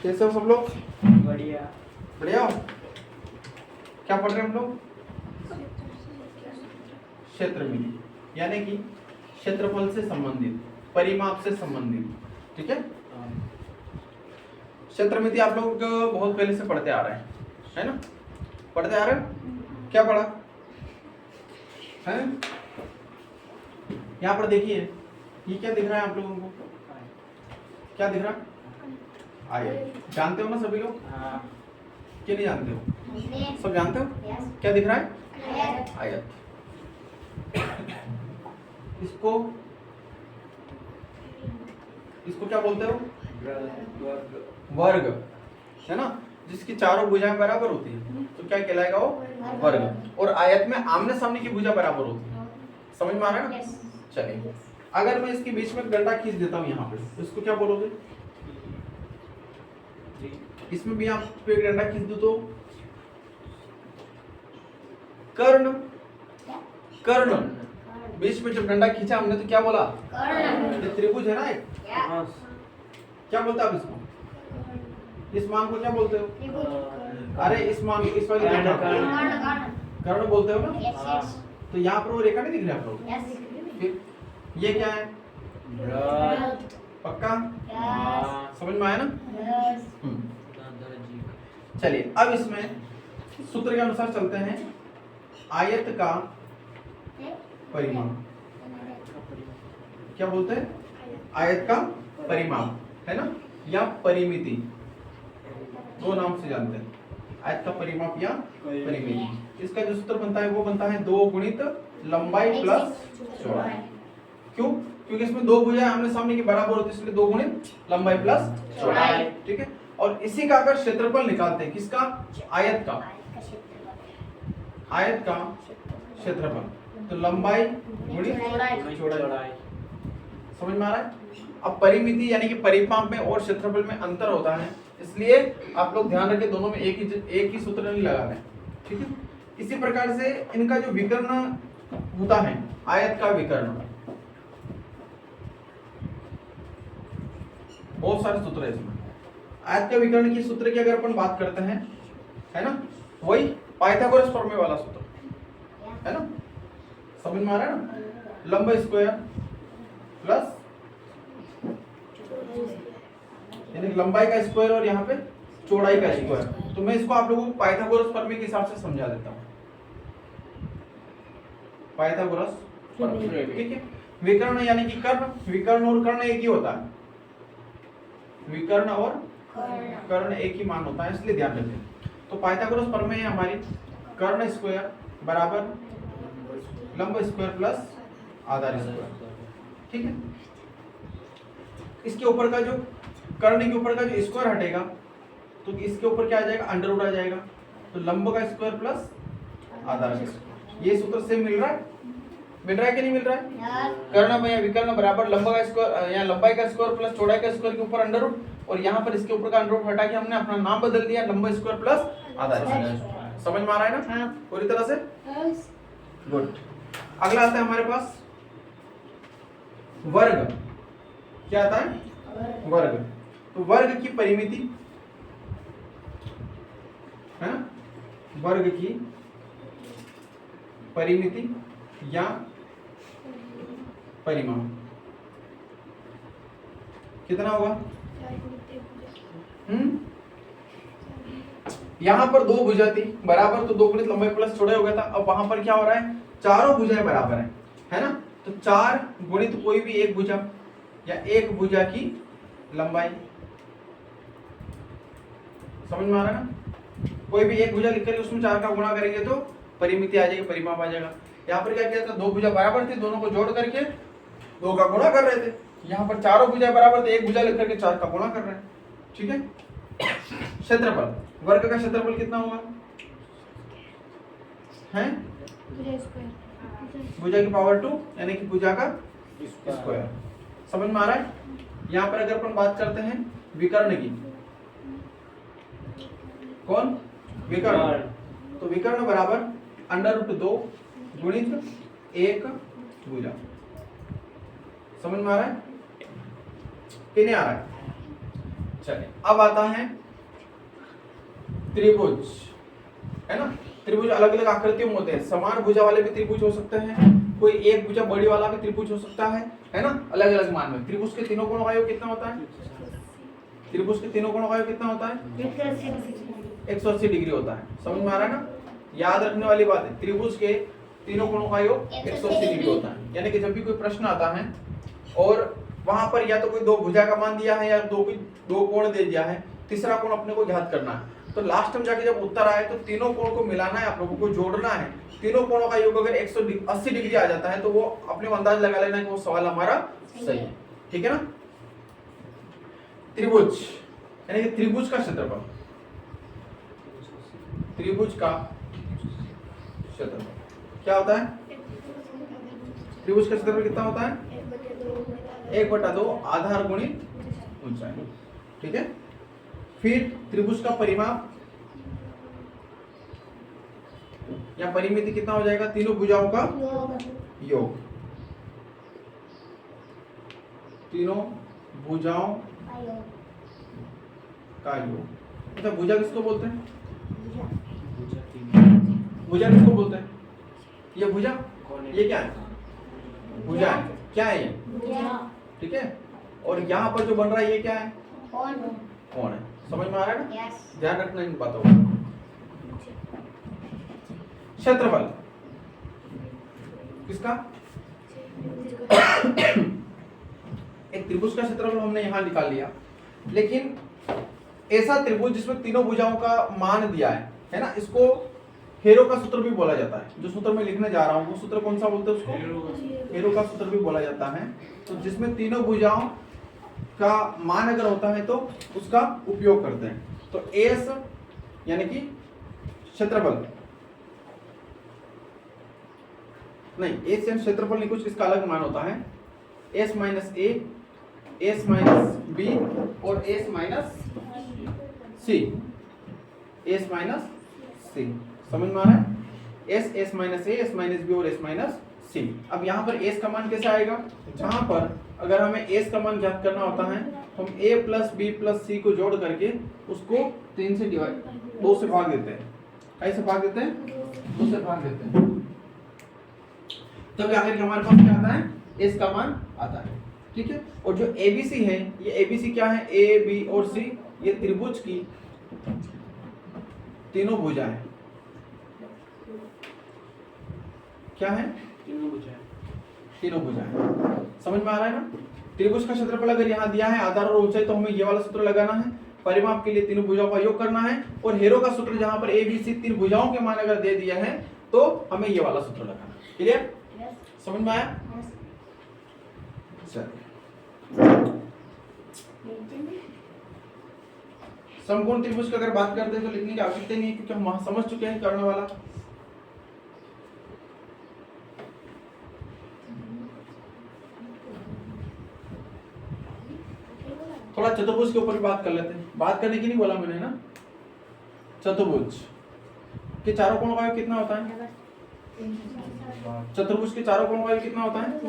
कैसे हो सब लोग? बढ़िया। बढ़िया हो? क्या पढ़ रहे हैं हम लोग? क्षेत्रमिति, यानी कि क्षेत्रफल से संबंधित, परिमाप से संबंधित। ठीक है, क्षेत्रमिति आप लोग बहुत पहले से पढ़ते आ रहे हैं, है ना? पढ़ते आ रहे हो? क्या पढ़ा है? यहाँ पर देखिए, ये क्या दिख रहा है आप लोगों को? क्या दिख रहा है? आयत। जानते हो ना सभी लोग? क्या नहीं जानते हो? सब जानते हो? क्या दिख रहा है? आयत। इसको क्या बोलते हो? वर्ग, है ना? जिसकी चारों भुजाएं बराबर होती है तो क्या कहलाएगा वो? वर्ग। और आयत में आमने सामने की भुजा बराबर होती है। समझ में आ रहा है ना? चलिए, अगर मैं इसके बीच में डंडा खींच देता हूँ यहाँ पे, तो इसको क्या बोलोगे? इसमें भी आप पे डंडा खींच दो तो कर्ण। कर्ण, बीच में जब डंडा खींचा हमने तो क्या बोला? कर्ण। ये त्रिभुज है ना एक, क्या बोलते आप इसको? इस मान को क्या बोलते हो? अरे इस मान को, इस वाली रेखा को कर्ण बोलते हो ना? तो यहाँ पर वो रेखा नहीं दिख रही आप लोग? फिर ये क्या है? पक्का? समझ में आया ना? चलिए, अब इसमें सूत्र के अनुसार चलते हैं। आयत का परिमाप, क्या बोलते हैं? आयत का परिमाप, है ना? या परिमिति, दो नाम से जानते हैं, आयत का परिमाप या परिमिति। इसका जो सूत्र बनता है वो बनता है 2 गुणित लंबाई प्लस चौड़ाई। क्यों? क्योंकि इसमें दो भुजाएं आमने सामने की बराबर होती है, इसलिए 2 गुणित लंबाई प्लस चौड़ाई। ठीक है, और इसी का अगर क्षेत्रफल निकालते हैं, किसका? आयत का। आयत का क्षेत्रफल, तो लंबाई गुणित चौड़ाई। समझ में आ रहा है? अब परिमिति यानी कि परिमाप में और क्षेत्रफल में अंतर होता है, इसलिए आप लोग ध्यान रखें, दोनों में एक ही सूत्र नहीं लगा रहे। ठीक है, इसी प्रकार से इनका जो विकर्ण होता है, आयत का विकर्ण, बहुत सारे सूत्र है इसमें। आयत का विकर्ण की सूत्र की अगर अपन बात करते हैं, है ना, वही पाइथागोरस प्रमेय वाला सूत्र, है ना? समझ में आ रहा है ना? लंब स्क्वायर प्लस, यानी लंबाई का स्क्वायर और यहाँ पे चौड़ाई का स्क्वायर। तो मैं इसको आप लोगों को पाइथागोरस प्रमेय के हिसाब से समझा देता हूँ। पाइथागोरस प्रमेय, ठीक है। विकर्ण यानी कि कर्ण, विकर्ण और कर्ण एक ही होता है, विकर्ण और कर्ण एक ही मान होता है, इसलिए ध्यान रखें। तो पाइथागोरस प्रमेय है हमारी, कर्ण स्क्वायर बराबर लंब स्क्वायर प्लस आधार स्क्वायर। ठीक है, इसके ऊपर का जो कर्ण के ऊपर का जो स्क्वायर हटेगा तो इसके ऊपर क्या आ जाएगा? अंडर रूट आ जाएगा। तो लंब का स्क्वायर प्लस आधार स्क्वायर, ये सूत्र से मिल रहा है? मिल रहा है कि नहीं मिल रहा है? कर्ण में विकर्ण बराबर लंब का स्क्वायर या लंबाई का स्क्वायर प्लस चौड़ाई का स्क्वायर के ऊपर अंडर रूट, और यहाँ पर इसके ऊपर का अंडर रूट हटा के हमने अपना नाम बदल दिया, लंब स्क्वायर प्लस आधार स्क्वायर। समझ में आ रहा है ना पूरी तरह से? गुड। अगला आता है हमारे पास वर्ग। क्या आता है? वर्ग। तो वर्ग की परिमिति, है ना, वर्ग की परिमिति या परिमाप कितना होगा? यहां पर दो भुजा थी बराबर, तो 2 गुणित लंबाई प्लस चौड़ाई हो गया था। अब वहां पर क्या हो रहा है? चारों भुजाएं बराबर है ना? तो 4 गुणित कोई भी एक भुजा या एक भुजा की लंबाई। समझ में आ रहा है ना? कोई भी एक भुजा लिख करके उसमें 4 का गुणा करेंगे तो परिमिति आ जाएगी, परिमाप आ जाएगा। यहाँ पर क्या किया था? 2 भुजा बराबर थी, दोनों को जोड़ करके 2 का गुणा कर रहे थे। यहाँ पर चारों भुजा बराबर थे, एक भुजा लिख करके 4 का गुणा कर रहे हैं। ठीक है, क्षेत्रफल, वर्ग का क्षेत्रफल कितना होगा? है भुजा की पावर 2 यानी कि भुजा का स्क्वायर। समझ में आ रहा है? यहाँ पर अगर अपन बात करते हैं विकर्ण की, कौन? विकर्ण। तो विकर्ण बराबर अंडर रूट 2 गुणित 1 भुजा। समझ में आ रहा है कि नहीं आ रहा है? चलिए अब आता है त्रिभुज, है ना। त्रिभुज अलग अलग आकृतियों में होते हैं। समान भुजा वाले भी त्रिभुज हो सकते हैं, कोई एक भुजा बड़ी वाला भी त्रिभुज हो सकता है ना। अलग अलग मान में त्रिभुज के तीनों कोणों का योग कितना होता है? त्रिभुज के तीनों कोणों का योग कितना होता है? 180 डिग्री होता है। समझ में आ रहा है ना। याद रखने वाली बात है, त्रिभुज के तीनों कोणों का योग 180 डिग्री होता है। यानी कि जब भी कोई प्रश्न आता है और वहां पर या तो कोई दो भुजा का मान दिया है या दो कोण दे दिया है, तीसरा कोण अपने को ज्ञात करना है। तो लास्ट में जाके जब उत्तर आए तो तीनों कोण को मिलाना है, आप लोगों को जोड़ना है। तीनों कोणों का योग अगर 180 डिग्री आ जाता है तो वो अपने को अंदाज लगा लेना है कि वो सवाल हमारा सही है। ठीक है ना। त्रिभुज यानी कि त्रिभुज का क्षेत्रफल, त्रिभुज का क्षेत्रफल क्या होता है? त्रिभुज का क्षेत्रफल कितना होता है? 1/2 आधार गुणित ऊंचाई। ठीक है। फिर त्रिभुज का परिमाप या परिमिति कितना हो जाएगा? तीनों भुजाओं का योग, तीनों भुजाओं का योग। अच्छा, भुजा किसको बोलते हैं? भुजा किसको बोलते हैं? ये भुजा, ये क्या है? भुजा है। क्या है ये? ठीक है। और यहाँ पर जो बन रहा है ये क्या है? कोण है। समझ में आ रहा है ना। ध्यान रखना इन बातों का। क्षेत्रफल किसका? एक त्रिभुज का क्षेत्रफल हमने यहां निकाल लिया, लेकिन ऐसा त्रिभुज जिसमें तीनों भुजाओं का मान दिया है ना, इसको हेरो का सूत्र भी बोला जाता है। जो सूत्र मैं लिखने जा रहा हूं वो सूत्र कौन सा बोलते हैं? उसको हेरो का सूत्र भी बोला जाता है। तो जिसमें तीनों भुजाओं का मान अगर होता है तो उसका उपयोग करते हैं। तो एस यानी कि क्षेत्रफल नहीं, एस यानी क्षेत्रफल नहीं, कुछ इसका अलग मान होता है। एस माइनस ए, एस माइनस बी और एस माइनस सी, एस माइनस सी। समझ में आ रहा है? एस, एस माइनस ए, एस माइनस बी और एस माइनस सी। अब यहाँ पर एस का मान कैसे आएगा? जहां पर अगर हमें एस का मान ज्ञात करना होता है तो हम ए प्लस बी प्लस सी को जोड़ करके उसको 3 से डिवाइड 2 से भाग देते हैं। कैसे भाग देते हैं? 2 से भाग देते हैं। तब आखिर हमारे पास क्या आता है? एस का मान आता है। ठीक है। और जो एबीसी है, ये एबीसी क्या है? ए बी और सी, ये त्रिभुज की तीनों भुजाएं क्या है? तीनों भुजाएं। समझ में आ रहा है ना। त्रिभुज का क्षेत्रफल अगर यहाँ दिया है आधार और ऊंचाई, तो हमें ये वाला सूत्र लगाना है। परिमाप के लिए तीनों भुजाओं का योग करना है। और हेरो का सूत्र जहां पर ए बी सी तीन भुजाओं के मान अगर दे दिया है तो हमें ये वाला सूत्र लगाना है। क्लियर? समझ में आया? समकोण त्रिभुज की अगर बात करते हैं तो लिखने की आवश्यकता नहीं है, क्योंकि हम वहां समझ चुके हैं कर्ण वाला। थोड़ा चतुर्भुज के ऊपर भी बात कर लेते हैं। बात करने की नहीं बोला मैंने ना। चतुर्भुज के चारों कोणों का योग कितना होता है? चतुर्भुज के चारों कोणों का योग कितना होता है?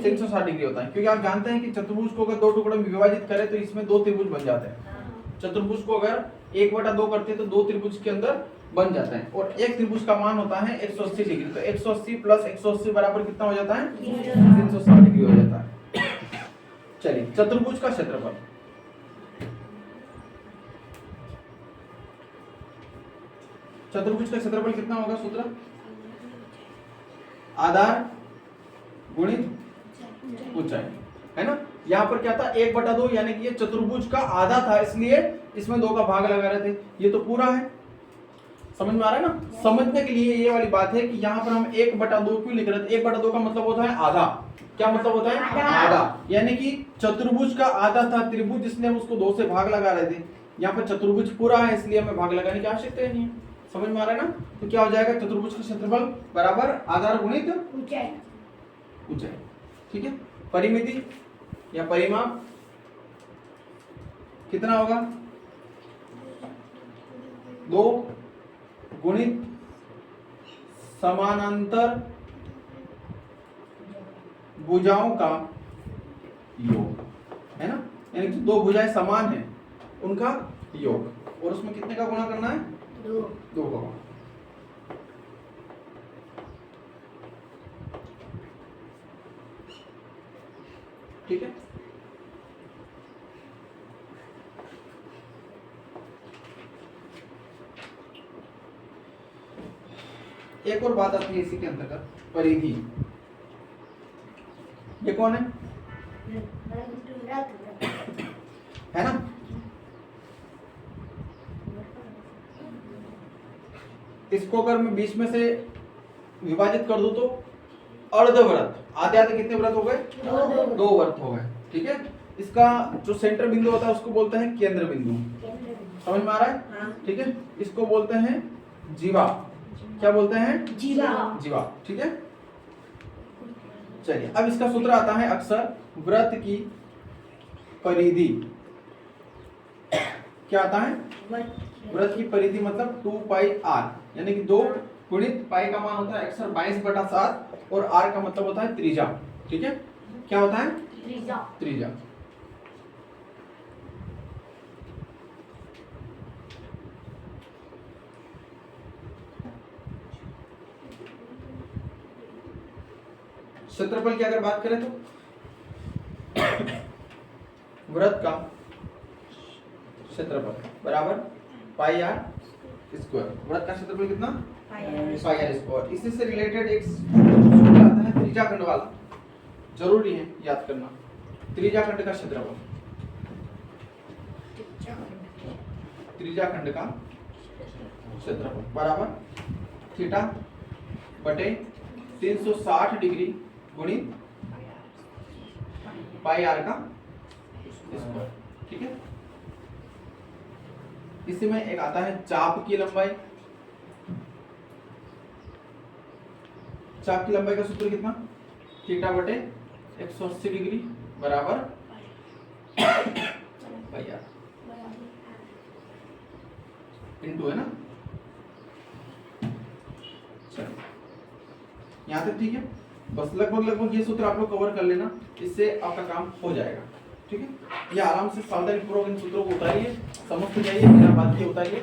360 डिग्री होता है। क्योंकि आप जानते हैं कि चतुर्भुज को अगर दो टुकड़ों में विभाजित करें तो इसमें दो त्रिभुज बन जाते हैं। चतुर्भुज को अगर 1/2 करते हैं तो दो त्रिभुज के अंदर बन जाता है। और एक त्रिभुज का मान होता है 180 डिग्री। तो 180 प्लस 180 बराबर कितना हो जाता है? 360 डिग्री हो जाता है। चलिए, चतुर्भुज का क्षेत्रफल, चतुर्भुज का क्षेत्रफल कितना होगा? सूत्र आधार गुणित ऊंचाई, है ना। यहाँ पर क्या था? 1/2, यानी कि ये चतुर्भुज का आधा था, इसलिए इसमें 2 का भाग लगा रहे थे। ये तो पूरा है। समझ में आ रहा है ना। समझने के लिए ये वाली बात है कि यहाँ पर हम 1/2 क्यों लिख रहे थे? 1/2 का मतलब होता है आधा। क्या मतलब होता है? आधा। यानी कि चतुर्भुज का आधा था त्रिभुज, इसलिए हम उसको 2 से भाग लगा रहे थे। यहाँ पर चतुर्भुज पूरा है, इसलिए हमें भाग लगाने की आवश्यकता नहीं है। समझ में आ रहा है ना। तो क्या हो जाएगा? चतुर्भुज का क्षेत्रफल बराबर आधार गुणित ऊंचाई। ठीक है। परिमिति या परिमाप कितना होगा? 2 गुणित समानांतर भुजाओं का योग, है ना। यानी कि 2 भुजाएं समान है उनका योग, और उसमें कितने का गुणा करना है? 2 का गुणा। ठीक है, एक और बात आती है इसी के अंतर्गत, परिधि। ये कौन है ना? इसको अगर मैं बीच में से विभाजित कर दूं तो अर्धवृत्त, आधे आधे कितने व्रत हो गए? 2 व्रत हो गए। ठीक है, इसका जो सेंटर बिंदु होता है उसको बोलते हैं केंद्र बिंदु। समझ में आ रहा है? ठीक है, इसको बोलते हैं जीवा। क्या बोलते हैं? जीवा। ठीक है, चलिए अब इसका सूत्र आता है अक्सर वृत्त की परिधि। क्या आता है? वृत्त की परिधि मतलब 2 पाई आर, यानी कि 2 गुणित पाई का मान होता है अक्सर 22/7 और आर का मतलब होता है त्रिज्या। ठीक है, क्या होता है? त्रिज्या। क्षेत्रफल की अगर बात करें तो वृत्त का क्षेत्रफल बराबर पाई आर स्क्वायर। वृत्त का क्षेत्रफल कितना? पाई आर स्क्वायर। इसी से रिलेटेड एक सूत्र आता है त्रिज्याखंड वाला, जरूरी है याद करना। त्रिज्याखंड का क्षेत्रफल, त्रिज्याखंड का क्षेत्रफल बराबर थीटा बटे 360 डिग्री गुणित पाई आर का स्क्वायर। ठीक है, इसी में एक आता है चाप की लंबाई। चाप की लंबाई का सूत्र कितना? थीटा बटे 180 डिग्री बराबर पाई आर इनटू, है ना? चलो यहां तक ठीक है। बस लगभग ये सूत्र आप लोग कवर कर लेना, इससे आपका काम हो जाएगा। ठीक है, ये आराम से सावधानी पूर्वक इन सूत्रों को उतारिए, समझ के जाइए, बिना बात के उतारिए।